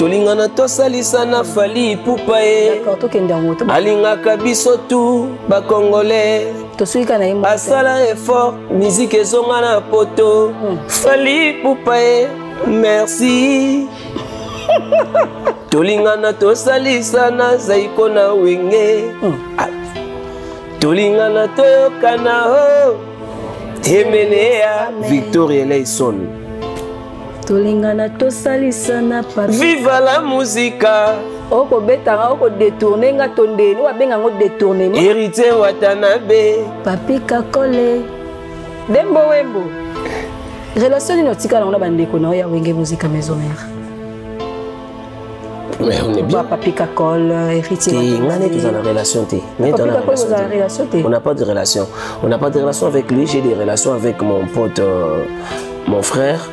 tolingana tosalisa na Fally Ipupa e alingaka biso tu ba Congolais asala effort musique ezonga na poto Fally Ipupa e merci tolingana tosalisa na zaiko na wenge tolingana toyokana ho temenea Victoria Leison tolingana tosalisa na viva la musica oko betanga oko détourner nga tondeni wa benga ngo détournement héritier Watanabe Papi Kakole Dembo Wembo relation ni notika na bandeko na ya wenge musique maison mère. Mais on est bien. Papi Kakole héritier on n'a pas de relation. On n'a pas de relation avec lui, j'ai des relations avec mon pote mon frère.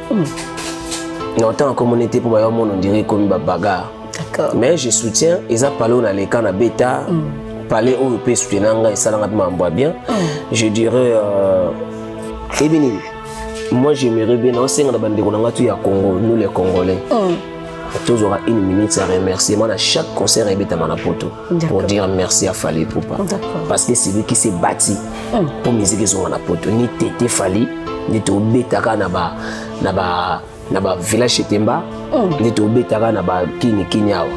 On est en communauté pour moi on dirait comme bagarre. Mais je soutiens ils a parlé dans les camps na bêta parler au peut soutenir et ça m'a bien. Je dirais Ebini moi j'aimerais bien aussi dans bande de Congo nous les Congolais. Tous aura une minute à remercier à chaque concert à Manapoto pour dire merci à Fally Ipupa parce que c'est lui qui s'est bâti pour musique ils ont Manapoto ni Tété Fally ni to betaka na ba village Temba ni to betaka na ba kini awa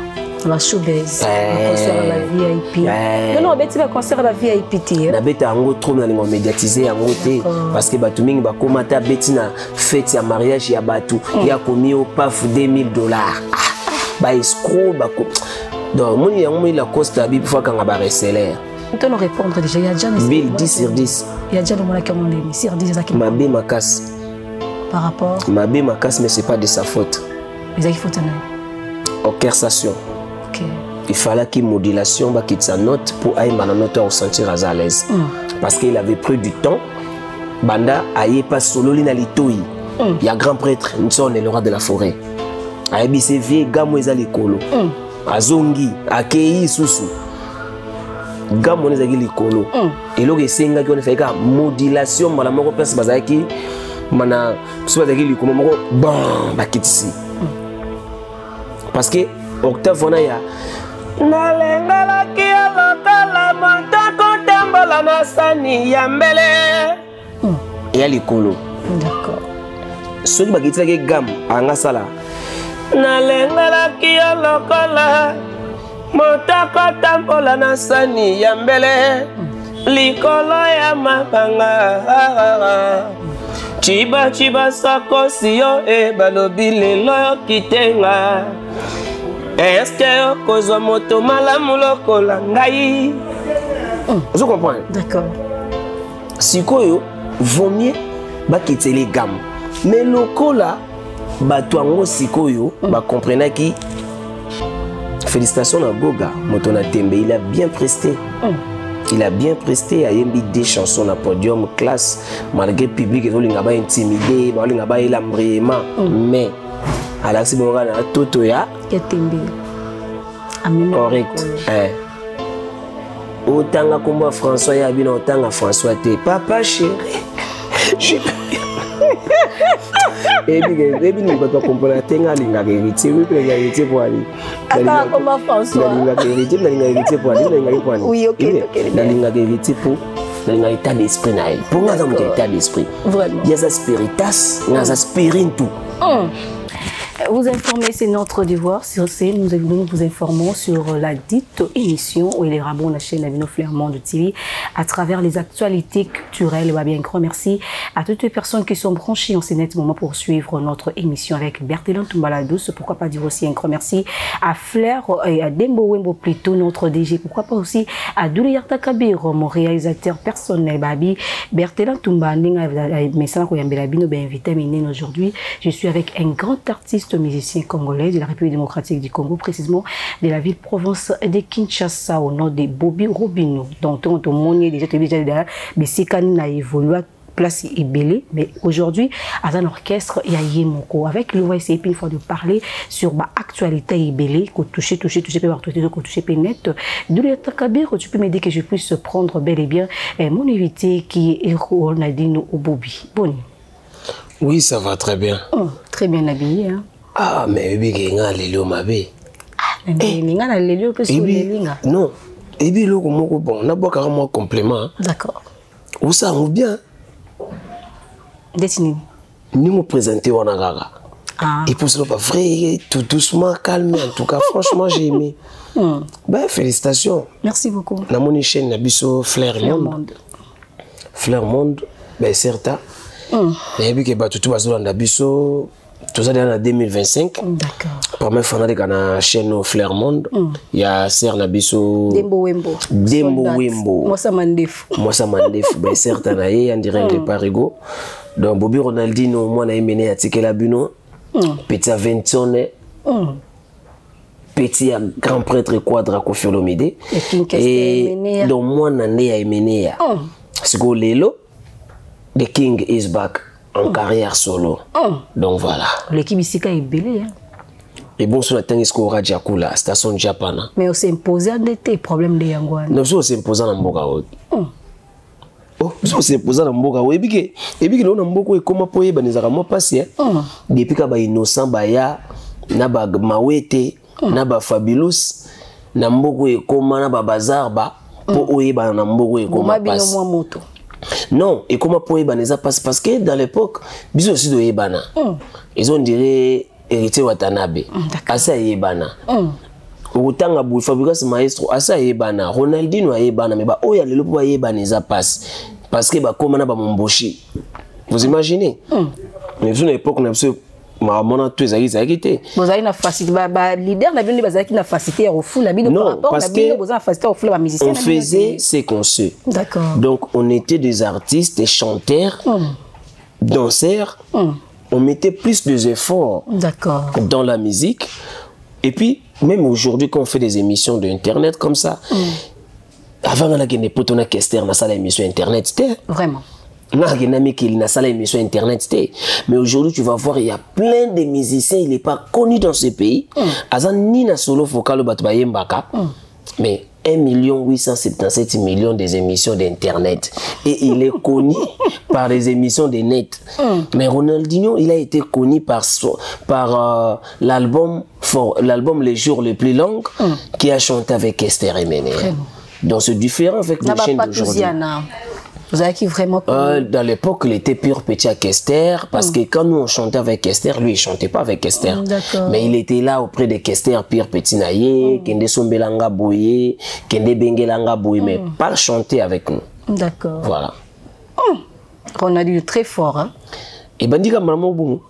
la showbiz concert à la VIP non beti ba concert à la VIP na beta ngo trop na lingo médiatiser yango te parce que batu mingi ba komata beti na fête ya mariage ya batu ya komi au paf $2000 ba escroc ba ko donc mon yango la costa bi fois quand ba reseller on te répondre déjà il y a déjà 10 sur 10 il y a déjà le monde qui on les sur 10 ça qui Mabé Makas par rapport Mabé Makas mais c'est pas de sa faute mais il faut tenir orchestration. Il fallait qu'il modulation bah quitte sa note pour aller ma note au sentir à l'aise parce qu'il avait pris du temps banda aïe pas solo lina litoi il y a grand prêtre Nson est le roi de la forêt aïe bise vie gamo ezali kolo azongi akei susu gamo ezali likolo et lo esenga ki on fait ka modulation mala moko place bazaki mana soit ezali likolo moko bon ba kitisi parce que octave on a ya nalengala kia lokala montako tembola na sani ya mbele ya likolo d'accord soki bakitisaki gamme anga sala nalengala kia lokala montako tembola na sani ya mbele likolo ya mabanga chiba sakosi yo e balobi lelo yo kitenga est-ce que kozwa moto malamu lokola ngai vous comprenez d'accord sikoyo vaut mieux bakite les gammes mais lokola bato yango sikoyo ba comprendre ki félicitations à Goga moto na tembe il a bien presté il a bien presté à yembi des chansons na podium classe malgré public ezolinga ba intimider ba linga ba elambrement mais ala si bonga na toto ya ketembe correct otanga komba François ya bino otanga François te papa chéri ebi ni bato comprendre tenga linga héritier oui linga héritier pour aller ata komba François linga héritier pour aller linga pour aller oui OK linga héritier pour dans l'état d'esprit na elle pour nga dans l'état d'esprit vraiment il y a sa spiritas il y a sa spirintu. Vous informer, c'est notre devoir. Sur ce, nous vous informons sur la dite émission où il est rabon la chaîne Avino Flairmont de TV à travers les actualités culturelles. Bien, grand merci à toutes les personnes qui sont branchées en ce net moment pour suivre notre émission avec Berthelon Tumbala-Douce. Pourquoi pas dire aussi un grand merci à Flair et à Dembo Wembo plutôt notre DG. Pourquoi pas aussi à Douliyarta Kabir, mon réalisateur personnel. Babi Berthelon Tumbala, aujourd'hui. Je suis avec un grand artiste musicien congolais de la République démocratique du Congo, précisément de la ville province de Kinshasa, au nom de Bobby Robino. Donc, on a déjà évolué place Ibélé, mais aujourd'hui, à un orchestre, il y a Yemoko. Avec lui, on va essayer une fois de parler sur l'actualité Ibélé, qu'on touche, qu'on touche, net. D'où les Takabir, tu peux m'aider que je puisse prendre bel et bien mon invité qui est Nadine Obobi. Bonne. Oui, ça va très bien. Oh, très bien habillé, hein. Ah, mais il y a Lélio Mabé. Ah, mais il y a Lélio que c'est Lélinga. Non. Et puis, bon, on a beaucoup de compléments. D'accord. Où ça, on bien. Dessine. Nous nous présenter on a. Ah. Et pour cela, pas vrai, tout doucement, calme. En tout cas, franchement, j'ai aimé. Ben, félicitations. Merci beaucoup. Dans mon chaîne, Nabiso Flair Monde. Flair Monde, ben, certain. Et puis, tout va se Nabiso. Tout ça en 2025. D'accord. Première fois dans la chaîne Flair Monde, il y a Serre Nabiso. Dembo Wembo. Moi ça m'endef. Ben certain on dirait les parigo. Donc Bobby Ronaldinho moi na mené à ticket la buno. Petit Aventone. Petit grand prêtre Quadra Koffi Olomide. Et donc moi na né a mené à. C'est que Lelo, the king is back. En carrière solo. Donc voilà. L'équipe ici est belle. Et bon, sur la tête, est-ce qu'on aura la station Japan. Mais on s'est imposé à des problèmes de Yangouane. Non, on s'est imposé à Mboka. Oh, on s'est imposé à Mboka. Et puis, on a beaucoup de comment pour y aller, moi passé. Depuis que innocent, baya, naba mawete, naba fabulous, namboku et comment naba bazar ba, pour y aller, namboku et comment passe. Non, et comment pour Ebaneza passe parce que dans l'époque, bisous aussi de Ebana. Ils ont dirait hérité Watanabe. Asa Ebana. Autant à Bouy Fabregas maestro, Asa Ebana. Ronaldinho Ebana, mais bah oh y'a le pour Ebaneza passe parce que bah comment on a bah mon boshi. Vous imaginez? Mais dans l'époque on a besoin maman tous les agités. Vous avez une facilité, leader n'a bien qui n'a facilité au fou la non, parce que on faisait ce qu'on sait. D'accord. Donc on était des artistes, des chanteurs, danseurs. On mettait plus d'efforts dans la musique. Et puis même aujourd'hui quand on fait des émissions d'internet comme ça, avant on a gagné pour ton orchestre dans la émission internet, c'était vraiment. Mais aujourd'hui, tu vas voir, il y a plein de musiciens, il n'est pas connu dans ce pays. Ni na solo focal mais 1 877 000 des émissions d'internet. Et il est connu par les émissions de net. Mais Ronaldinho, il a été connu par l'album Les Jours les plus longs qui a chanté avec Esther Emene. Donc c'est différent avec les chaînes d'aujourd'hui. Vous avez qui vraiment dans l'époque, il était pur petit avec Esther, parce que quand nous on chantait avec Esther, lui il chantait pas avec Esther. Mais il était là auprès de Esther, pur petit naïe, Kende Sombelanga Boye, Kende Bengelanga Boye, mais pas chanter avec nous. D'accord. Voilà. Ronaldinho très fort. Hein? Et Bandika Maman Boumou.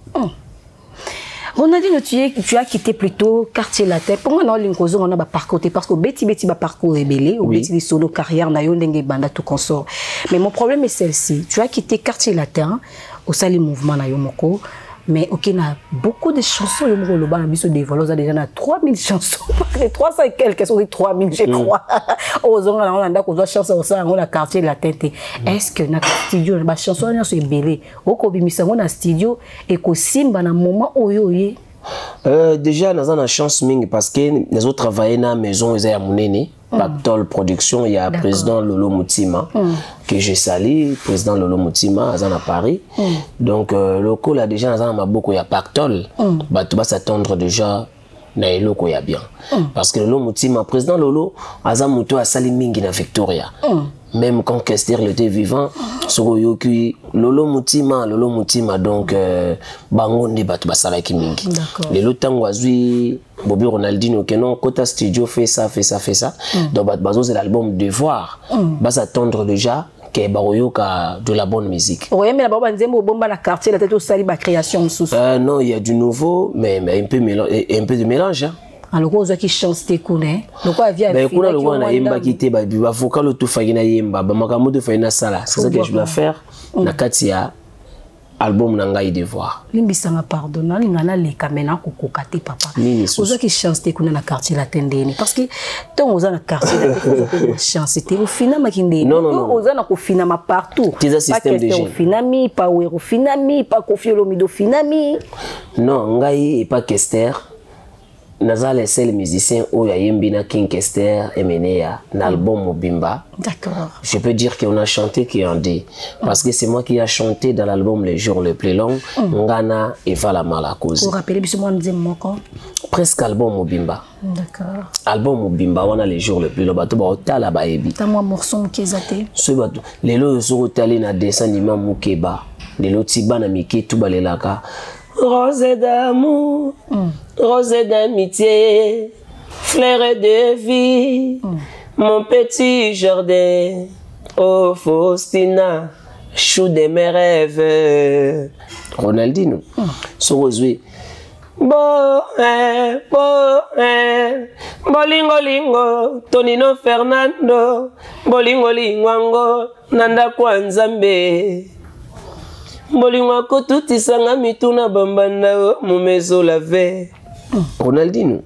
Ronaldinho, tu as quitté plutôt quartier latin. Pourquoi on a un parcours? Parce que Betty va parcours rebellé, ou Betty solo carrière, Nayondenge Banda, tout consort. Mais mon problème est celle-ci. Tu as quitté quartier latin, au sein du mouvement Nayomoko. Mais ok, il y a beaucoup de chansons. Il y a déjà 3000 chansons. 300 et quelques, 3000, je crois. Aux on a chanson au quartier latin. Est-ce que dans le studio, les chansons sont belles? Au Kobimisa, on a studio et qu'au Simba, dans moment où il déjà, nous avons la chance parce que nous avons travaillé dans la maison de Mounene, Pactol Production, il y a le président Lolo Moutima, que j'ai sali, président Lolo Moutima, à Paris. Donc, le coup là, déjà, nous avons beaucoup, il y a Pactol, tu vas s'attendre déjà. Na eloko ya bien parce que Lolo Moutima président Lolo azamuto a sali mingi na Victoria même quand Kester était vivant soko yoki Lolo Moutima donc bango ndi batu basala ki mingi lelo tango azui Bobby Ronaldinho que non kota studio fait ça donc batu bazo c'est l'album Devoir va s'attendre déjà que baroyoka de la bonne musique. Oui, mais là-bas, on a la quartier, la tête au sali, la création. Non, il y a du nouveau, mais un peu de mélange. Hein. Alors, on a qui chante tes connais. Donc, on vient avec on a le droit à yemba qui était, bah, vocal au tout faïna yemba, bah, makamo de faïna sala. C'est ça que je dois faire. Na katia album Nangai Devoir. Limbisanga pardonna, lingana le kamena kokokate papa. Oza qui chance te kuna na quartier la tendeni parce que tant oza na quartier la chance te au final makinde. Non. Oza na ko finama partout. Tes système de jeu. Finami, pas Wero finami, pas Koffi Olomide finami. Non, ngai et pas Kester. naza les seuls musiciens où yayembi na King Kester Emenea na album Mobimba. D'accord. Je peux dire qu'on a chanté qui en dit parce que c'est moi qui a chanté dans l'album Les Jours les plus longs Ngana et Vala Malakozi. Vous rappelez bisous moi me moko presque album Mobimba. D'accord. Album Mobimba on a Les Jours les plus longs bato ba otala ba ebi. Ta moi morceau kezate. Ce bato lelo so otali na dessin animé Mukeba. Lelo tiba na miki tout balelaka. Rose d'amour, rose d'amitié, fleur de vie, mon petit jardin, oh Faustina, chou de mes rêves. Ronaldinho, Sorozui. Bolingo lingo, Tonino Fernando, bolingo lingwango, nanda kwa Nzambe. Bolingwa ko tuti sanga mituna bambanda mumezo lave. Ronaldinho.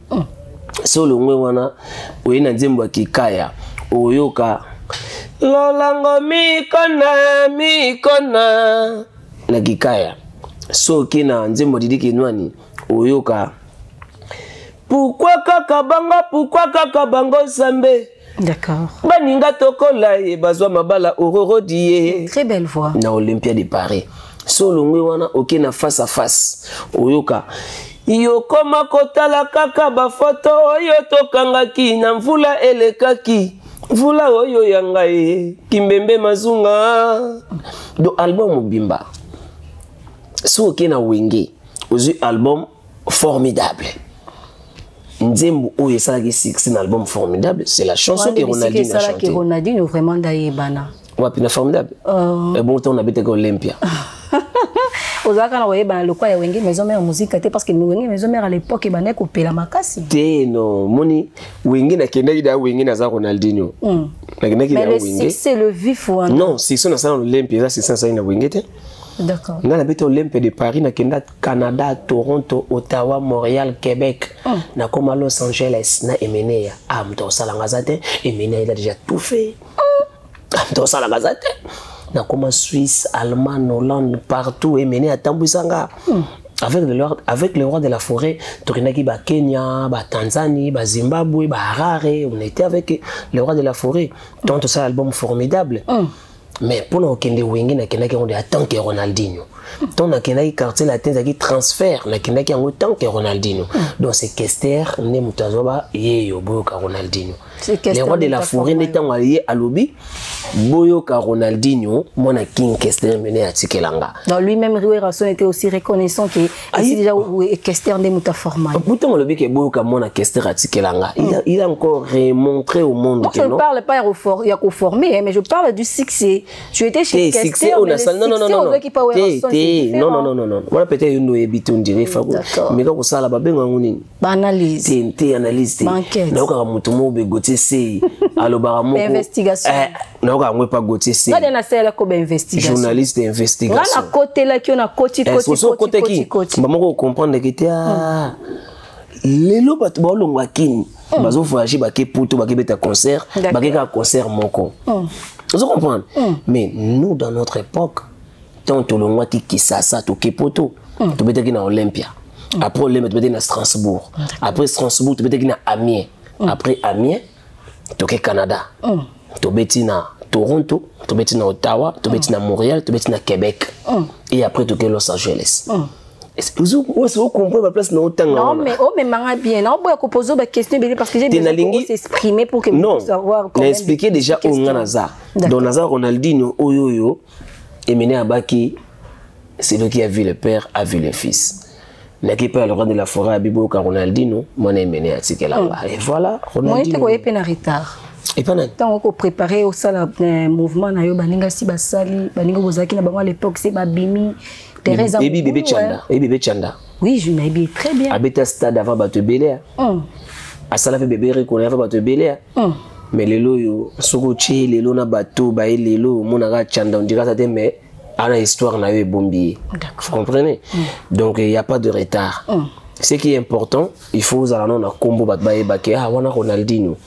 Solo ngwe wana oyina nzembo akikaya oyoka lolango mikona na kikaya. So kina nzembo didiki nwani oyoka pourquoi kaka bango sambe. D'accord. Baninga tokola e bazwa mabala ororo die. Très belle voix. Na Olympia de Paris. Solo ngwe wana okina face à face oyoka yokoma kotala kaka ba photo oyo tokangaki na mvula elekaki mvula oyo yanga e kimbembe mazunga do album Mobimba so okina wenge ozu album formidable nzembo oyo esalaki succès album formidable c'est la chanson que Ronaldinho a chantée. Ronaldinho vraiment daïbana. Ouais, puis formidable. Et bon, on habite à Olympia. Ozaka na weba le quoi ya wenge maison mère musique té parce que nous wenge maison mère à l'époque bané couper la makasi. Té non, moni wenge na kenda ida wenge na za Ronaldinho. Na kenda ida wenge. Mais c'est le vif ou non, c'est ça na ça Olympia, ça c'est ça na wenge té. D'accord. Na habite Olympia de Paris na kenda Canada, Toronto, Ottawa, Montréal, Québec. Na comme à Los Angeles na Emenea. Ah, mto sala ngazate, Emenea il a déjà tout fait. Mto sala ngazate. Na comme Suisse, Allemagne, Hollande, partout, et mené à Tambouissanga. Avec le roi de la forêt, Torinaki, ba Kenya, ba Tanzanie, ba Zimbabwe, ba Harare, on était avec le roi de la forêt. Donc tout ça, album formidable. Mais pour nous, Kende Wenge, on est à tant que Ronaldinho. Donc, on a quartier la tête qui transfert, on a autant que Ronaldinho. Donc, c'est Kester, ne mutazoba, yeyo, boyoka Ronaldinho. Le roi de la forêt n'est en allié à l'obi, boyoka Ronaldinho, mon a King Kester mené à Tikelanga. Donc, lui-même, Roué Rasson était aussi reconnaissant que c'est déjà Kester ne mutaforma. Pourtant, on le dit que boyoka mon a Kester à Tikelanga. Il a encore remontré au monde. Moi, je ne parle pas il y a qu'au formé, mais je parle du succès. Tu étais chez Kester, mais le succès, non. Voilà peut-être une habitude on dirait mais quand ça là babenga ngoni analyse TNT analyse na ka mutu mo be gote sei alobara moko investigation na ka ngwe pa gote sei ngade na sela ko be investigation journaliste investigation ngana côté là qui on a côté maman comprendre que tu lelo bato ba olongwa kini bazo voyager ba ke puto ba ke beta concert ba ke ka concert moko vous comprenez mais nous dans notre époque tant que l'on voit qui ça tout qui poto tu peux être dans Olympia après Olympia tu peux être dans Strasbourg après Strasbourg tu peux être dans Amiens après Amiens tu es au Canada tu peux être dans Toronto tu peux être dans Ottawa tu peux être dans Montréal tu peux être dans Québec et après tu es Los Angeles. Vous comprenez ma place dans autant non mais oh mais manga bien non boya ko poser des questions parce que j'ai besoin de s'exprimer pour que vous savoir comment expliquer déjà au nganaza dans Nazar Ronaldinho oyoyo Emené Abaki, c'est lui qui a vu le père, a vu le fils. L'équipe a le roi de la forêt à Bibo Ronaldinho, moi j'ai mené à Tikelanga. Et voilà, Ronaldinho. Moi j'étais en retard. Et pas net. Tant qu'on préparait au sala mouvement na yo baninga si basali, baninga bozaki na bango à l'époque c'est babimi, Thérèse Ebi bébé Chanda, Ebi bébé Chanda. Oui, je n'ai très bien. Habite stade avant Bato Belea. À ça la fait bébé reconnaît avant Bato Belea. Mais les lots, Sogochi, les lots na bateau, baé les lots, mon aga Chanda, on dirait ça mais à la histoire n'a eu bombier. Vous comprenez? Donc il n'y a pas de retard. Ce qui est important, il faut vous aller dans combo batbaye baké ah wana Ronaldinho.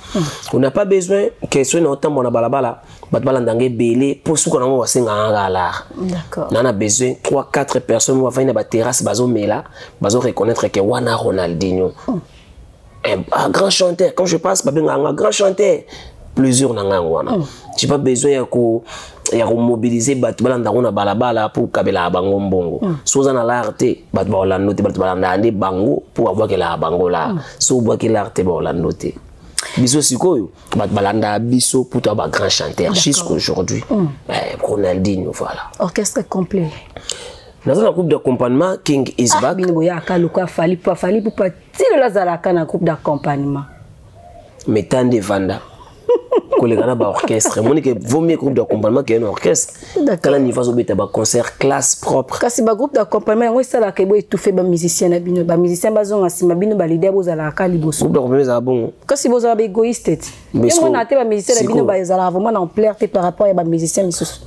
On n'a pas besoin que soit dans autant bona balabala, batbala ndangé belé pour ce qu'on a moi senga ngala. D'accord. On a besoin 3-4 personnes va venir na terrasse bazo mela, bazo reconnaître que wana Ronaldinho. Un grand chanteur. Quand je passe, un grand chanteur. Plusieurs n'angwana. J'ai pas besoin de mobiliser batbalanda na balabala pour kabela bango mbongo. Soza na l'arte, batbala noté batbalanda ande bango pour avoir que la bango là. So bois que l'arte ba noté. Biso sikoyo batbalanda biso pour avoir grand chanteur jusqu'aujourd'hui. Ronaldinho voilà. Orchestre complet. Dans un groupe d'accompagnement, King is back. Binoboya kaluka fali pour tile la zalaka na groupe d'accompagnement. Metande Vanda. Collègue ba orchestre. Moni que vaut mieux groupe d'accompagnement qu'un orchestre. Kala ni faso beta ba concert classe propre. Kasi ba groupe d'accompagnement ngo sala ke bo étouffer ba musicien na bino ba musicien bazonga sima bino ba leader bozala ka liboso. Groupe d'accompagnement za bon. Kasi bozala ba égoïste. Mais on a été ba musicien na bino ba zala vraiment en plaire par rapport à ba musicien misus.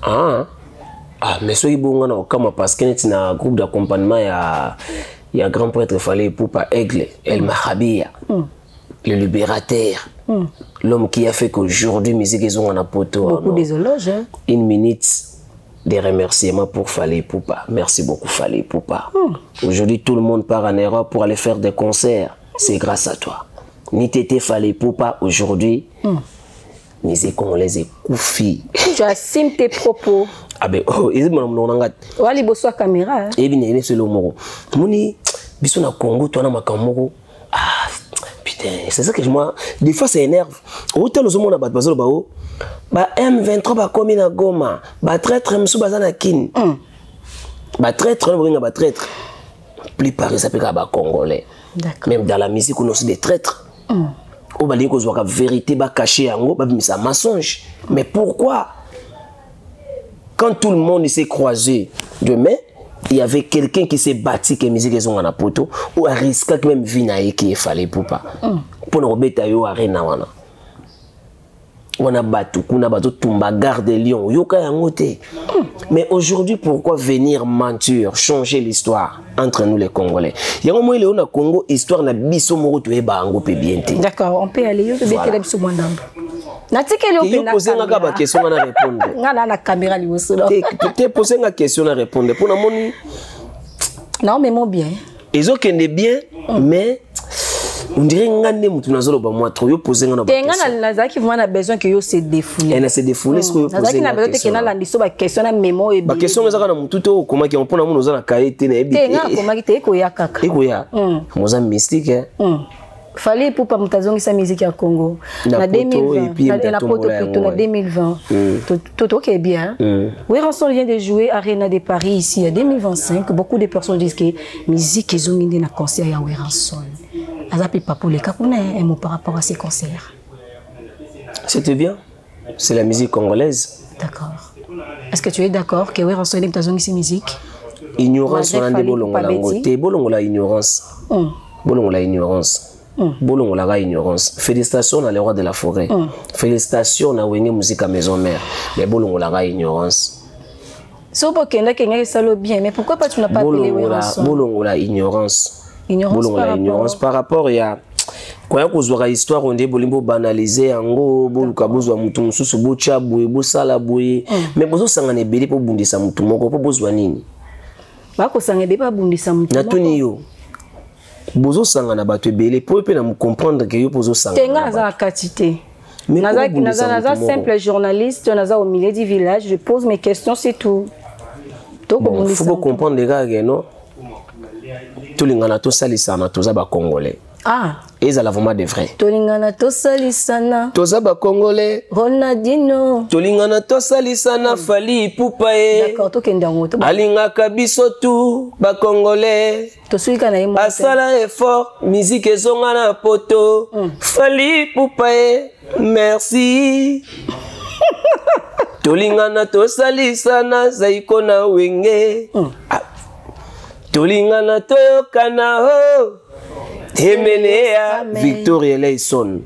Mais ceux qui bon na kama parce que net na groupe d'accompagnement ya grand prêtre fallait pour pas Aigle El Mahabia. Le libérateur. L'homme qui a fait qu'aujourd'hui, musique ils ont un poteau. Beaucoup d'éloges. Une minute de remerciements pour Fally Ipupa. Merci beaucoup Fally Ipupa. Aujourd'hui, tout le monde part en Europe pour aller faire des concerts. C'est grâce à toi. Ni t'étais Fally Ipupa aujourd'hui. Musique congolaise est koufi. J'assume tes propos. Ah ben, ils m'ont dit. Wali bosso caméra. Eh bien, il est sur le moro. Moni, biso na Congo, toi na makamoro. Putain, c'est ça que moi, des fois ça énerve. Autant le monde a battu bazolo bao, ba M23 ba komi na Goma, ba traître msou bazana kin. Ba traître on ba traître. Plus par ça peut ba congolais. Même dans la musique on a aussi des traîtres. On va dire qu'on voit la vérité ba caché en haut, ba ça mensonge. Mais pourquoi quand tout le monde s'est croisé demain il y avait quelqu'un qui s'est battu que musique ils ont en poto ou a risqué que même vinaï qui fallait pour pas pour nous bêta yo arena wana on a battu tumba garde lion yoka yangote mais aujourd'hui pourquoi venir mentir changer l'histoire entre nous les Congolais yango moi le na Congo histoire na biso moko to eba ngo pe bien té d'accord on peut aller yo bêta biso mwandamba natikeli openda poser nga ba question na répondre ngana na caméra liboso te poser nga question na répondre pour na moni non mais mon bien ils ont qu'un bien mais on dirait ngane mutu nazolo ba moi trop yo poser nga na ba question ngana nazaki vraiment a besoin que yo se défouler elle se défouler ce que yo poser nazaki na besoin que na landiso ba question na mémo e ba question ezaka na mutu to koma ki on pona muno za na kaete na ebi te nga koma ki te ko ya kaka eko ya moza mystique Fally Ipupa mutazongisa musique ya Congo na 2020 na poto plutôt na 2020 tout ok bien Weranson vient de jouer Arena de Paris ici en 2025 beaucoup de personnes disent que musique ezonginde na concert ya Weranson azapi pas pour les cas qu'on a un mot par rapport à ces concerts. C'était bien, c'est la musique congolaise. D'accord. Est-ce que tu es d'accord que Weranson est mutazongisa musique ignorance on a des bolongolango te bolongola ignorance bolongola ignorance Bolongo la ignorance. Félicitations à les rois de la forêt. Félicitations à Wenge musique à maison mère. Mais bolongo la ignorance. C'est pour qu'il y ait ça bien. Mais pourquoi pas tu n'as pas appelé Weranson? Bolongo la ignorance. Bolongo la ignorance par rapport à quand on voit l'histoire on dit bolimbo banaliser ango boluka bozwa mutu mususu bocha boye bosala boye mais bozo sangane belé pour bundisa mutu moko pour bozwa nini? Ba ko sangane pas bundisa mutu. Na tuni yo. Bozo sanga na bato belé pour pe na me comprendre que yo bozo sanga. Tenga za quantité. Naza simple journaliste, naza au milieu du village, je pose mes questions c'est tout. Bon, faut comprendre les gars non. Tout lingana to salisana to za ba congolais. Ah. Et ça la vraiment de vrai. Tolingana to salisana. To za ba congolais. Ronaldinho. Tolingana to salisana Fally Ipupa e. D'accord, to kenda ngoto. Alinga kabiso tu ba congolais. To suika na yemo. Asala effort, musique ezonga na poto. Fally Ipupa e. Merci. Tolingana to salisana zaiko na wenge. Tolingana to kana ho. Temenea Victoria Leison.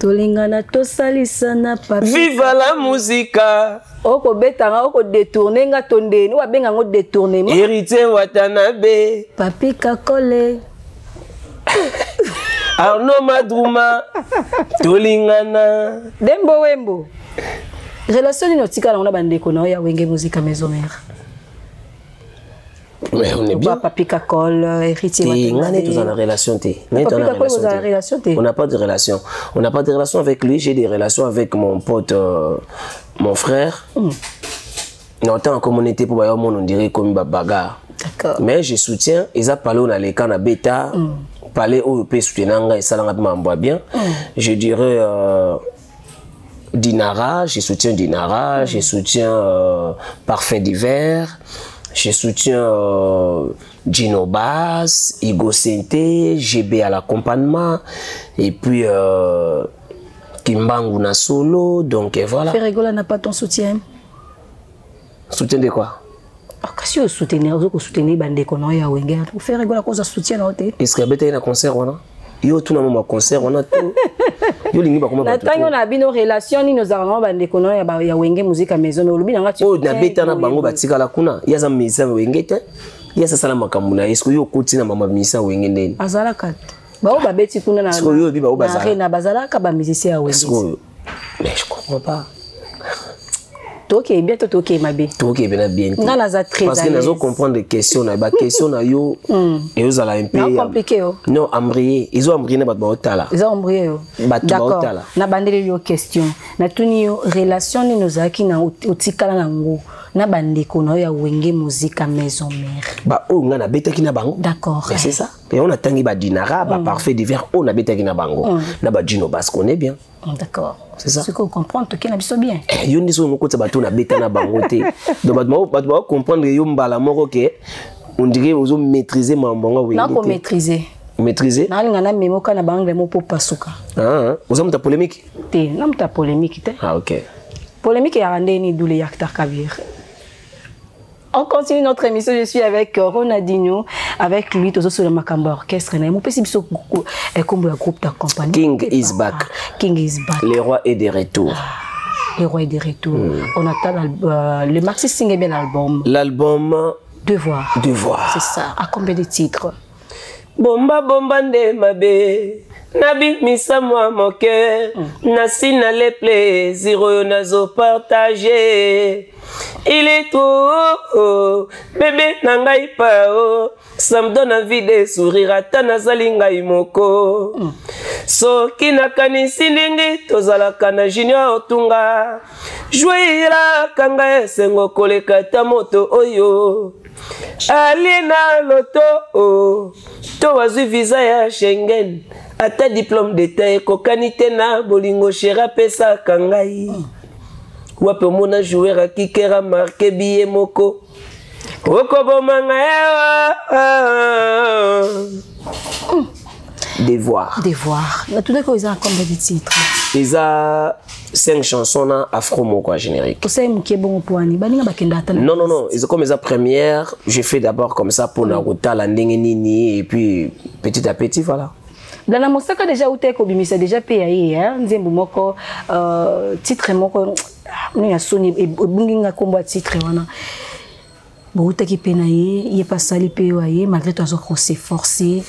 Tolingana to salisana papi. Viva la musica. Oko betanga oko détourner nga tondeni wa benga ngo détournement. Héritier Watanabe. Papi Kakole. Arnaud Madrouma. Tolingana. Dembo Wembo. Relation inotika na bande ko na ya Wenge musique maison mère. Mais on est bien. Papi Kakol, héritier. On est tous en relation. On n'a pas de relation. On n'a pas de relation avec lui. J'ai des relations avec mon pote, mon frère. On est en communauté pour voir on dirait comme bagarre. D'accord. Mais je soutiens. Ils ont parlé on a les cannes à bêta. Parler au pays soutenant et ça l'engagement bien. Je dirais Dinara. Je soutiens Dinara. Je soutiens Parfait d'hiver. Je soutiens Gino Bass, Igo Sente, GB à l'accompagnement, et puis Kimbangu na solo, donc voilà. Ferregola n'a pas ton soutien. Soutien de quoi? Si vous soutenez, vous soutenez Bandeko Noya Wenger, vous Ferregola cause soutien à côté. Est-ce qu'il y a un concert ou non? Yo tout na mon concert on a tout. Yo lingi ba comment ba tout. Na tango na bino relation ni nos arrangements Bandeko Noya ya Wenger musique à maison mais olobi nanga tu. Oh na beta na bango batika la kuna. Ya za misa Wenger te. Ya sa sala makambo na est-ce que yo koti na mama misa Wenger ndeni? Azala kat. Ba o ba beti kuna na. Est-ce que yo bi ba o bazala? Na bazala ka ba musicien à Wenger. Est-ce que mais je comprends pas. Ok, bientôt ok ma bé. Ok, bien bien. Parce que nous comprendre des questions, les questions na yo et vous allez un peu. Non compliqué oh. Non, embrayé. Ils ont embrayé na batala. Ils ont embrayé oh. D'accord. Na bandeli yo question. Na tuni yo relation ni nos aki na otikala na ngo. Na bandeko na ya Wenge musique à maison mère. Ba o nga na beta ki na bango. D'accord. C'est ça. Et on a tangi ba Dinara, ba Parfait d'hiver, on a beta ki na bango. Na ba Gino Bass connaît bien. D'accord. C'est ça. Ce qu'on comprend, tout qui n'a pas bien. Yo ni so moko tsabato na beta na bangote. Donc ba comprendre yo mbala moko ke on dirait vous maîtriser mambonga oui. Non qu'on maîtriser. Maîtriser. Na ngana memo kana bangle mo po pasuka. Ah, vous avez ta polémique? Té, non ta polémique té. Ah OK. Polémique ya randé ni doule yaktar kabir. On continue notre émission. Je suis avec Ronaldinho, avec lui, tous sur le Makamba Orchestre. Mon petit bisou, comme le groupe d'accompagnement. King is back. King is back. Le roi est de retour. Le roi est de retour. On attend le maxi single bien l'album. L'album Devoir. Devoir. C'est ça. À combien de titres? Bomba bomba nde mabe. Nabi misa moi mon cœur. Nasina les plaisirs nazo partager. Il est trop bébé nangai pao. Ça me donne envie de sourire ata nazali ngai moko. Soki nakanisi ndenge tozalaka na junior otunga. Jouira kanga esengo koleka ta moto oyo. Aliena loto to wazu visa ya Schengen. Ata diplôme d'état kokanite na bolingo shera pesa kangai. Wape mona joueur a kikera marqué billet moko. Devoir. Devoir. Mais tout d'accord, ils ont combien de titres? Ils ont 5 chansons afro moko générique. Non non non, ils ont comme la première, j'ai fait d'abord comme ça pour Naruto la nini et puis petit à petit voilà. Dans la musique déjà où t'es kobimisa déjà payé hein, nzembo moko titre moko ni asoni e bunginga komba titre wana. Bon où t'es qui penaye, il est pas sali payé malgré tout on s'est forcé.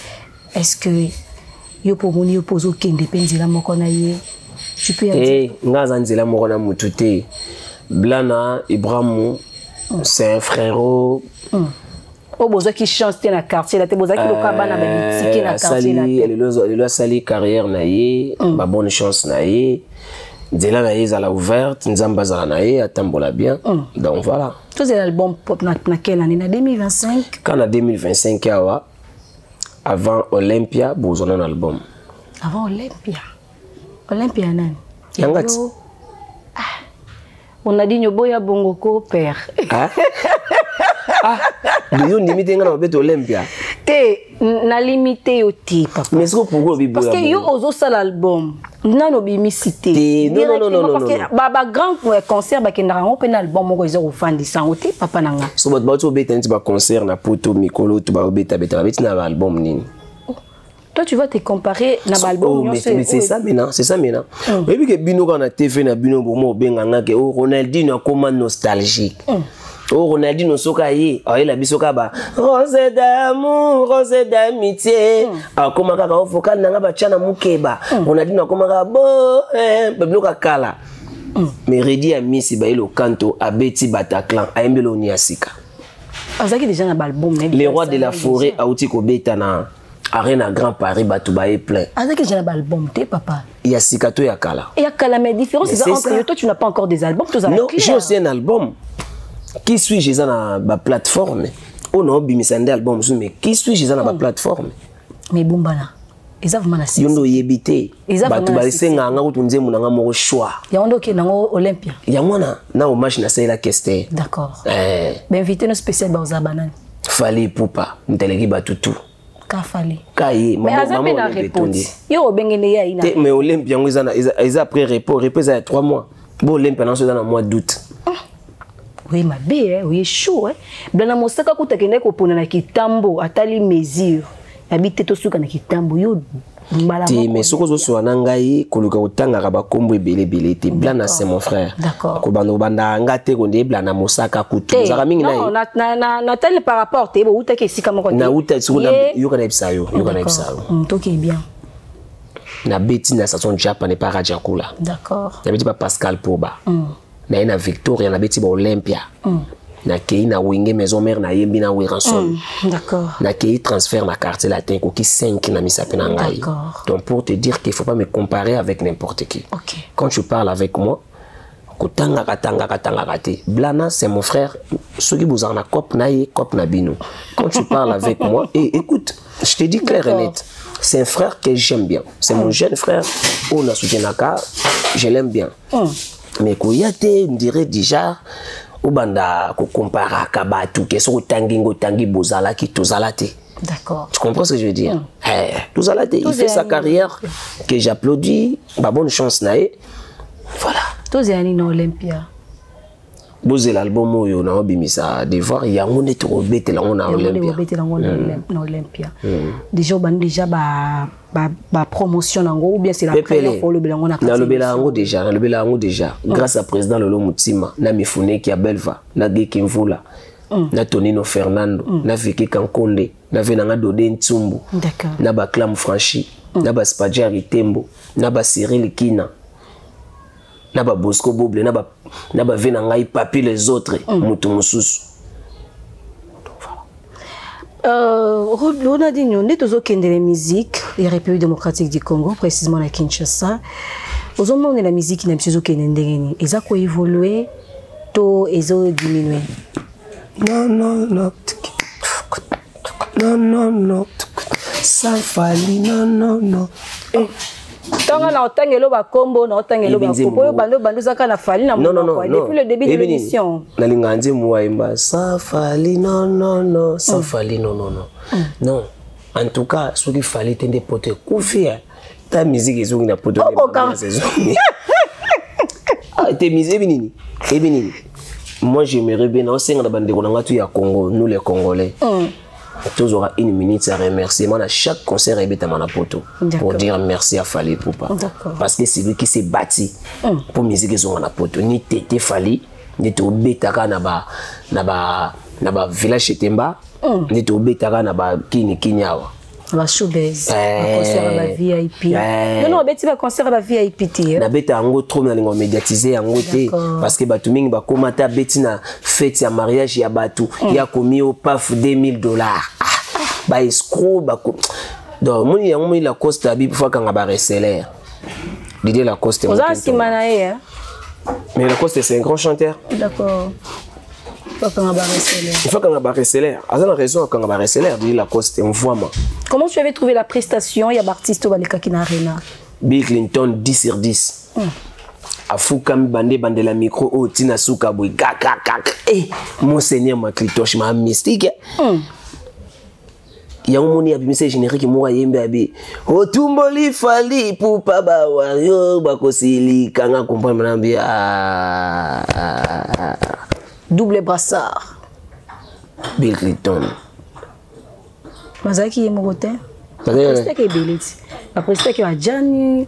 Est-ce que yo pour moni yo pozo kende penzila moko na ye? Tu peux dire ngaza nzela moko na mutute. Blana Ibrahim c'est un frérot. Oh bozo qui chante dans la quartier là, te bozo qui lokaba na boutique na quartier là. Il a sali carrière na ye, ba bonne chance na ye. Nzela na ye za la ouverte, nzamba za na ye atambola bien. Donc voilà. Tout c'est l'album pop na quelle année? Na 2025. Quand en 2025 awa avant Olympia, bozo un album. Avant Olympia. Olympia nan. Yangati. On a dit Nyoboya Bongoko père. Ah. Ah, de limité ngana beto Olympia. Te na limité oti papa. Mais est-ce que pourquoi bibo? Parce que yo ozo ça l'album. Nano bimicité. Non. Parce que baba grand concert ba kendara on pe album moko zo ofandi sans oti papa nanga. So ba to beta nti ba concert na poto mikolo to ba beta na album nini. Toi tu vas te comparer na album mais c'est ça maintenant, c'est ça maintenant. Mais puis que bino quand na TV na bino bomo benganga ke Ronaldinho comme nostalgique. Oh Ronaldinho soka ye, la bisoka ba rose d'amour, rose d'amitié. Comment kaka o focal nanga ba chana mukeba. Ronaldinho comment ka bo bebloka kala. Mais Redi a mis si ba ilo kanto a Betty Bataclan a embelo ni asika. Azaki déjà na album. Les rois de la forêt auti ko beta na Arena Grand Paris Batouba est plein. Azaki déjà na album te papa. Il y a Sikato ya Kala. Et ya Kala mais différence c'est entre toi tu n'as pas encore des albums tous non, j'ai aussi un album. Qui suis-je dans la plateforme? Oh non, bimisande album mais qui suis-je dans la plateforme? Mais bombana. Exactement la série. Yondo yebité. Batouba senga nga utunze munanga mo choix. Ya ondo ke nango Olympia. Ya mwana na hommage na Saïla Kester. D'accord. Ben invité no spécial Baoza Banane. Fallait poupa, nteleki batutu. Ka fallait. Kaye maman na répondre. Yo bengene ya ina. Mais Olympia ngo ils après repos il y a 3 mois. Bon Olympia dans le mois d'août. Oui ma bé oui chaud Blana mosaka kutakende ko pona na kitambo atali mesure. Habite to suka na kitambo yo mbala moko. Mais soko zo so ngai koluka utanga ba kombo ebele te. Blana c'est mon frère. D'accord. Ko bando banda ngate ko nde blana mosaka kutu. Zaka mingi na. Non na tel par rapport te bo utake sika moko te. Na uta soko na yo kana bisayo, yo kana bisayo. Toke bien. Na beti na station Japan ne pas Rajakula. D'accord. Na beti ba Pascal Poba. Na ina Victoria na beti ba Olympia. Na kei na wenge maison mère na yembi na Wiranson. D'accord. Na kei transfert na quartier latin ko ki 5 na misape na ngai. Donc pour te dire qu'il faut pas me comparer avec n'importe qui. OK. Quand tu parles avec moi, kotanga te. Blana c'est mon frère. Soki bozana kop na ye kop na bino. Quand tu parles avec moi et écoute, je te dis clair et net. C'est un frère que j'aime bien. C'est mon jeune frère. On a soutenu Naka, je l'aime bien. Mais koyate, on dirait déjà au banda ko compara kabatu que so tangi bozala ki tozalate. D'accord. Tu comprends ce que je veux dire? Tozalate, il fait sa carrière que j'applaudis, bah bonne chance nae. Voilà. Tozani na Olympia. Boze l'album oyo na obimisa devoir yango neto obete la on na Olympia. Déjà ba promotion nango ou bien c'est la première fois le belango na le belango déjà grâce à président Lolo Mutima na mifune ki ya Belva na Geki Mvula na Tonino Fernando na Vicky Kankonde na Venanga Dodé Ntsumbu na ba Clam Franchi na ba Spadjari Tembo na ba Cyril Kina na ba Bosco Boble na ba Venangai Papi les autres mutu mususu. Ronaldinho, on est aux de la musique, les Républiques démocratiques du Congo, précisément à Kinshasa. Aux hommes de la musique qui n'a pas évolué, ils ont évolué, ils ont diminué. Non. Ça fallait, non. Tant na otangelo ba kombo na otangelo ba popo bando zaka na fali na depuis le début de l'émission na linganzi muwaimba ça fali non ça fali non en tout cas ce qui fallait tende pote kufia ta musique ezongi na poto de saison te musique binini moi j'aimerais bien on senga na bande konanga tu ya Congo nous les Congolais. Tous aura 1 minute à remercier. Moi, à chaque concert, il y a un poto pour dire merci à Fali Poupa. Parce que c'est lui qui s'est bâti pour musique qu'ils ont un poto. Ni Tété Fali, ni to betaka na ba village Chetemba, ni to betaka na ba Kinyawa. La showbiz, concert à la VIP. Non, beti ba concert à la VIP ti. Na beta ango trop na lingo médiatiser ango te parce que batu mingi ba komata beti na fête ya mariage ya batu ya komi au paf $2000. Ba escroc ba donc moni ya moni la coste abi fois quand ba reseller. Didier Lacoste. Vous avez Simanae hein. Mais Lacoste c'est un grand chanteur. D'accord. Il faut qu'on ait un reseller. À la raison qu'on ait un reseller, Didier Lacoste on voit moi. Comment tu avais trouvé la prestation? Il y a Baptiste Obaleka qui n'a rien. Bill Clinton 10 sur 10. Afukami bande la micro o tina suka boy gak. Eh monseigneur ma clitoche ma mystique. Ya umoni abimisa générique mo yembe abi. Otumboli Fali Poupa ba wayo bakosili kanga comprendre nambi double brassard. Bill Clinton. Mazaki yemogote. Après que Beliti. Après que Adjani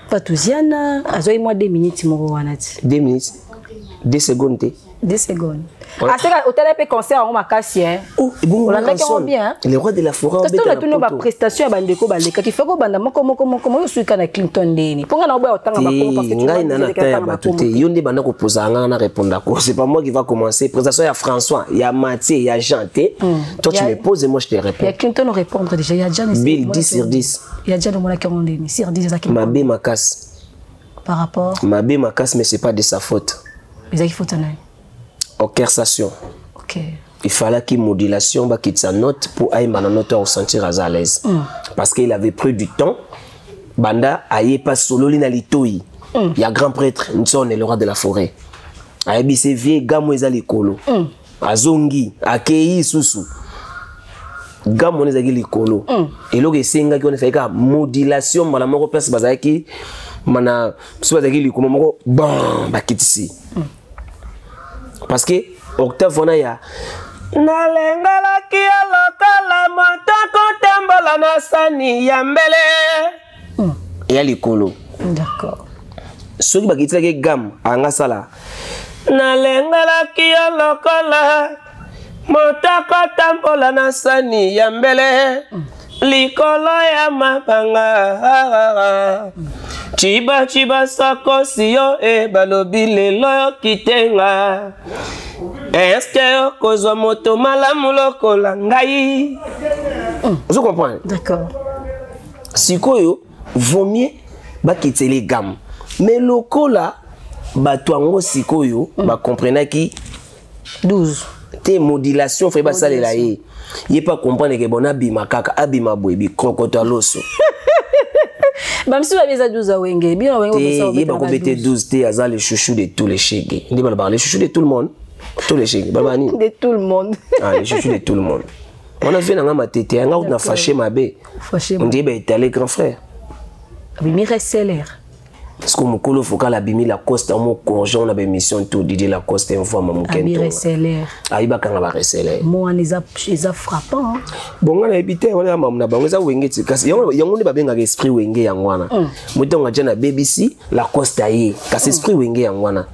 Patouziana, azoy moi 2 minutes mo wanati. 2 minutes. 2 secondes. 2 secondes. Ah, c'est au télé concert on m'a cassé. Oh, bon, on a bien. Les rois de la forêt. Parce que tu as une prestation à bandeko baleka qui fait que comment je suis kana Clinton Deni. Pour nga na otanga bakoma parce que tu ngai nana ta batute yonde banda ko poser nga na répondre ko. C'est pas moi qui va commencer. Prestation ya François, il y a Mathieu, il y a Jean. Toi tu me poses et moi je te réponds. Il y a Clinton répondre déjà, il y a Jean. Bill 10 sur 10. Il y a déjà le mona qui on Deni sur 10 ça qui. Mabé ma casse. Par rapport Mabé ma casse mais c'est pas de sa faute. Mais ça qu'il faut tenir. Orchestration. OK. Il fallait qu'il modulation bah quitte sa note pour aille ma note au sentir à l'aise. Parce qu'il avait pris du temps. Banda aille pas solo lina litoi. Il y a grand prêtre, nous sommes le roi de la forêt. Aille bi c'est vieux gamo ezali kolo. Azongi, akei susu. Gamo ezali likolo. Et lo que senga qui on fait ka modulation bana moko place bazaki mana so bazaki likolo moko bon ba kitisi. Parce que octave on a ya nalengala ki lokala motako tembola na sani ya mbele ya likolo. D'accord. Soki bakitisa ke gam anga sala nalengala ki lokala motako tembola na sani ya mbele likolo ya mapanga chiba chiba sakosi yo e balobi lelo yo kitenga est-ce que kozwa moto malamu lokola ngai. Vous comprenez? D'accord. Sikoyo vaut mieux bakiteli gamme mais lokola batwango sikoyo ba comprendre ki 12 te modulation fait ba salela ye ye pas comprendre que bon abima kaka abima boyebi crocodile loso. Même si vous avez 12 ans, bien il va compléter 12 t azal le chouchou de tous les chèques. Il va parler chouchou de tout le monde. Tous les chèques. De tout le monde. Ah, les chouchous de tout le monde. On a vu dans ma tête, on a fâché ma bé. On dit ben t'es allé grand frère. Abimi reseller. Parce que mon colo faut la bimi la coste en mon congé on a une mission tout Didier la coste une fois mon kento. Abimi reseller. Ah il va quand va reseller. Moi les a frappant. Bon on a habité on a maman na bango za wenge kasi yango ne ba benga esprit wenge yangwana. Mutonga jana BBC la coste aye kasi esprit wenge yangwana.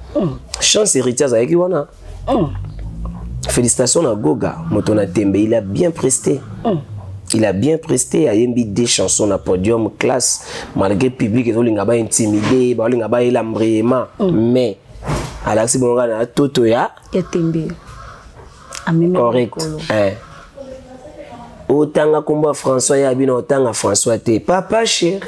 Chance héritière avec wana. Félicitations à Goga, Motona Tembe, il a bien presté. Il a bien presté, il a mis des chansons à podium, classe, malgré le public, il a intimidé, il a l'embrayement. Mais, à la seconde, il a tout ya. Correct. Autant à combat François, il y a bien autant à François, papa chéri.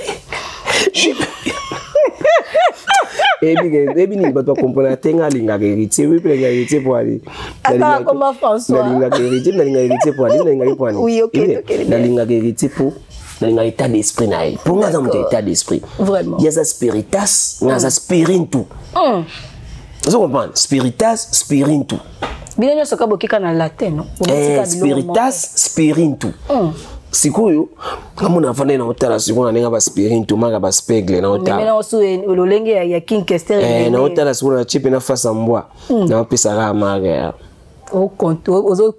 Et puis il va pas comprendre tenga linga héritier oui puis héritier pour aller attends comment François linga héritier pour aller linga pour aller oui OK linga héritier pour linga état d'esprit naï pour moi dans état d'esprit vraiment il y a ça spiritas il y a ça spirintu vous comprenez spiritas spirintu bien sûr que boki kana latin non spiritas spirintu sikoyo kama unafanya na hotela siku na nenga ba spirintu manga ba spegle na hotela mais na so ololenge ya King Kester na hotela siku na chip na fasa mbwa na pesa ka maga au compte ozo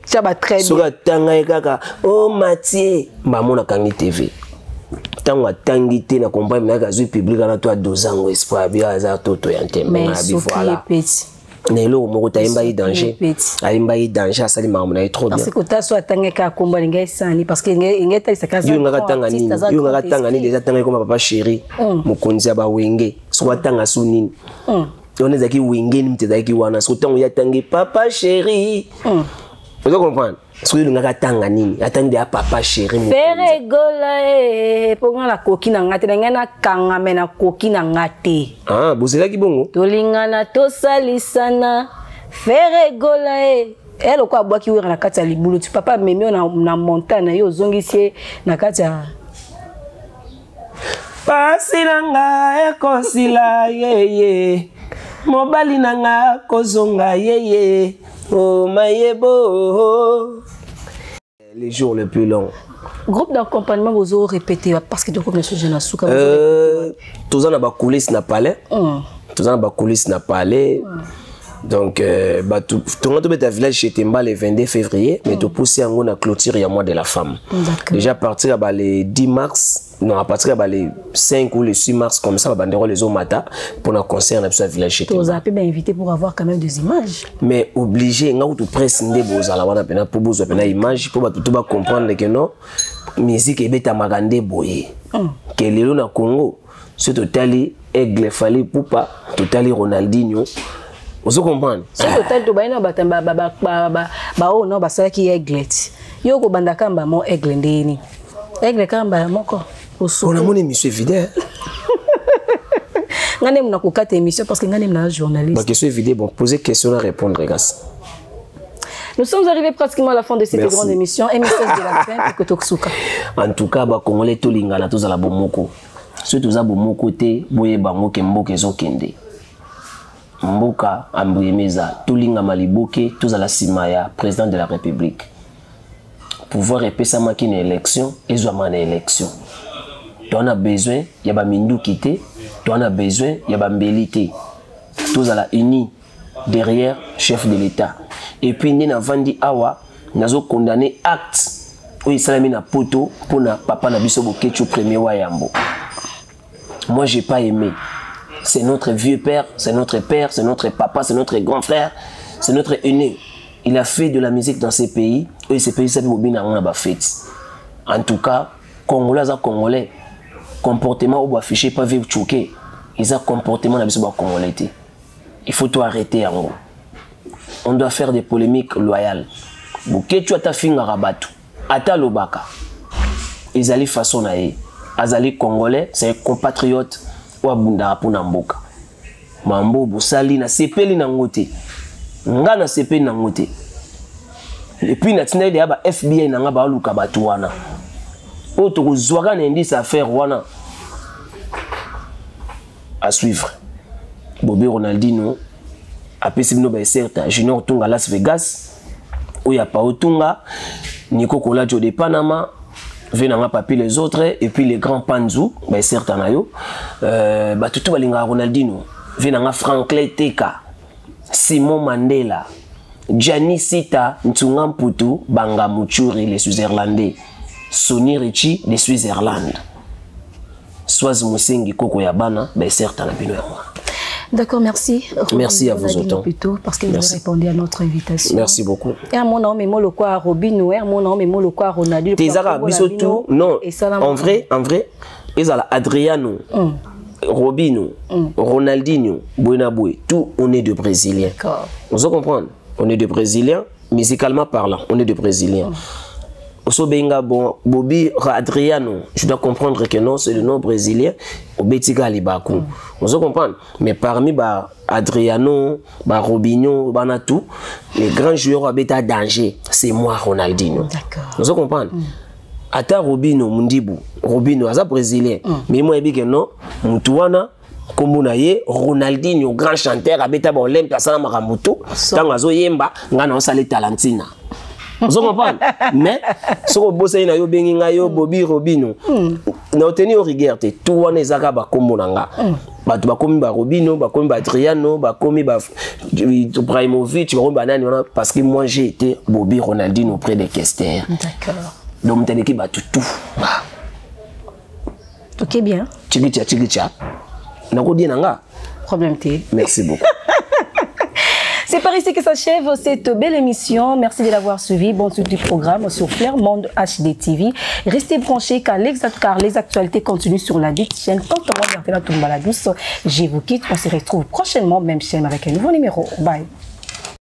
chaba très bien soka tanga kaka oh Mathieu mbamona kangi TV tango tangi te na comprendre na kazu public na toi 2 ans espoir bien za toto ya ntembe na bi voilà Nelo moko taimba yi danger aimba yi danger asali mamu na trop bien parce que ta so atanga ka komba linga sani parce que ngeta isaka yo ngaka tanga ni déjà tanga comme papa chéri mukonzi aba wenge so atanga sunini on est aki wenge ni mteza ki wana so tango ya tangi papa chéri vous comprenez so yo ngaka tanga nini atangi ya papa chéri mukonzi fere gola ponga la kokina ngate ngena kanga mena kokina ngate ah bozela ki bongo tolingana tosalisana fere gola elle quoi bois qui na kati ya libulu tu papa memi na montagne yo zongisie na kati ya pasi nanga ekosila yeye mobali nanga kozonga yeye oh mayebo les jours les plus longs. Groupe d'accompagnement vous aurez répété parce que tu connais ce jeune souka tous en a ba coulisses na palais tous en a ba coulisses na palais Donc, tout le monde est à village chez Temba le 22 février, mais tout poussé en la clôture, il y a mois de la femme. Déjà à partir le 10 mars, non, à partir le 5 ou le 6 mars, comme ça, on va les matin pour un concert dans le village chez Temba. Vous avez bien invité pour avoir quand même des images. Mais obligé, on a tout presse pour vous avoir des images, pour tout comprendre que non, musique est à magande boye. Que les gens au Congo, c'est totalement Aigle Fali Poupa, totalement Ronaldinho. Vous comprenez? C'est total to baina batamba ba o no basala ki Aigle. Yo ko banda kamba mo Aigle ndeni. Aigle kamba moko. On a mon émission vidéo. Ngane mna ko kata émission parce que ngane mna journaliste. Bah question vidéo bon poser question à répondre gars. Nous sommes arrivés pratiquement à la fin de cette grande émission. Émission de la fin pour Kotoksuka. En tout cas, ba Congolais to lingana to za la bomoko. Surtout za bomoko te boye bango ke mboka ezokende. Mboka Ambuyemeza, Tulinga Maliboke, tous à la Simaya, président de la République. Pouvoir épais ma une élection, et une élection. Tu en as besoin, il y a Mindou quitté, tu en as besoin, il y a Mbélité. Tous à la unis derrière chef de l'État. Et puis, nous avons dit Awa, nous avons condamné acte où il s'est mis à poto pour na papa Nabiso Bokechu premier Wayambo. Moi, j'ai pas aimé. C'est notre vieux père, c'est notre papa, c'est notre grand frère, c'est notre aîné. Il a fait de la musique dans ces pays, et ces pays savent bien en fait. En tout cas, Congolais à Congolais, comportement ou affiché pas vivre choqué, ils ont comportement dans le Congolais. Il faut tout arrêter en gros. On doit faire des polémiques loyales. Bouquet tu as ta fille à rabattu, ata lobaka. Ils allaient façon naé, azali Congolais, c'est un compatriote. Wabunda pona mboka mambo busali na sepeli na ngote nga na sepeli na ngote et puis na tina ide aba FBI na nga ba luka batu wana oto kozwaka na indice affaire wana à suivre. Bobby Ronaldinho apesi bino ba certa Junior Tunga Las Vegas oya pa otunga Nico Kolajo de Panama venant papier les autres et puis les grands Panzou ben certes nayo tout balinga Ronaldinho venant Franklin Teka Simon Mandela Gianni Sita Ntunga Mputu Banga Muchuri les Suisse-Irlandais Sonny Richie les Suisse-Irlande Swaz Musengi Koko Yabana ben certes na bino. D'accord, merci. Merci à vous autant. Plutôt parce que vous avez répondu à notre invitation. Merci beaucoup. Et à mon nom, mais moi le quoi Robinho, et mon nom, mais moi le quoi Ronaldinho. Tezara bisotou. Non. En vrai, ils ont Adriano, Robinho, Ronaldinho, Buenaboué. Tout on est de Brésiliens. D'accord. Vous comprenez? On est de Brésiliens, musicalement parlant, on est de Brésiliens. Osobenga bon Bobby Adriano, je dois comprendre que non, c'est le nom brésilien. Obetika Libaku. Vous comprenez? Mais parmi Adriano, Robinho, Banatou, les grands joueurs à danger, c'est moi Ronaldinho. D'accord. Vous comprenez? Ata Robinho Mundibu, Robinho asa brésilien. Mais moi je dis que non, Mutouana comme Ronaldinho grand chanteur abeta ba Olympia sana makamutu, tant azo yemba ngana osale talentina. Vous comprenez? Mais si vous bossez na yo bengi nga yo Bobby Robinho na oteni au rigueur te tout wana ezaka ba kombo nanga batu ba komi ba Robinho ba komi ba Adriano ba komi ba Ibrahimovic ba komi ba nani wana parce que moi j'ai été Bobby Ronaldinho auprès des Kester. D'accord. Donc m'tende ki ba tout. OK bien. Chigicha. Na ko di nanga. Problème té. Merci beaucoup. C'est par ici que s'achève cette belle émission. Merci de l'avoir suivi. Bon suite du programme sur Flair Monde HD TV. Restez branchés car les actualités continuent sur la dite chaîne. Quant à moi, je vous quitte. On se retrouve prochainement, même chaîne avec un nouveau numéro. Bye.